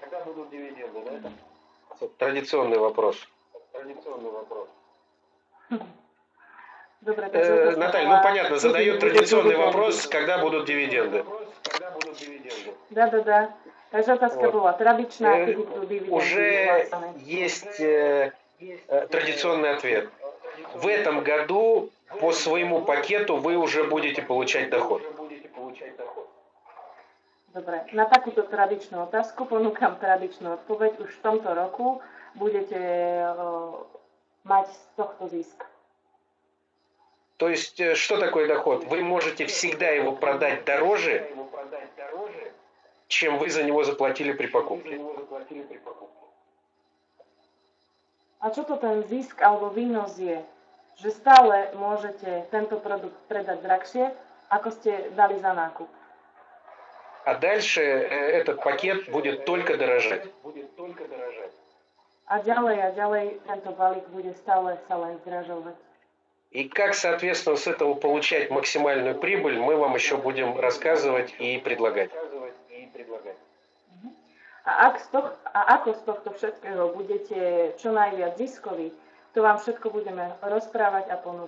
Когда будут дивиденды, да? Традиционный вопрос. Dobre, takže Наталья, ну понятно, задают традиционный вопрос, когда будут дивиденды. Да. Takže otázka bola tradičná, kedy budú dividendy Уже vyplácané. есть традиционный ответ. В этом году по своему пакету вы уже будете получать доход. Dobre, na takúto tradičnú otázku ponúkam tradičnú odpoveď. Už v tomto roku budete mať z tohto zisk. То есть, что такое доход? Вы можете всегда его продать дороже, чем вы за него заплатили при покупке. A čo to ten zisk alebo výnos je? Že stále môžete tento produkt predať drahšie, ako ste dali za nákup. А дальше этот пакет будет только дорожать. A ďalej tento balík bude stále sa len zdražovať. И как, соответственно, с этого получать максимальную прибыль, мы вам еще будем рассказывать и предлагать. A ako z tohto všetkého budete čo najviac ziskoví, to vám všetko budeme rozprávať a ponúkať.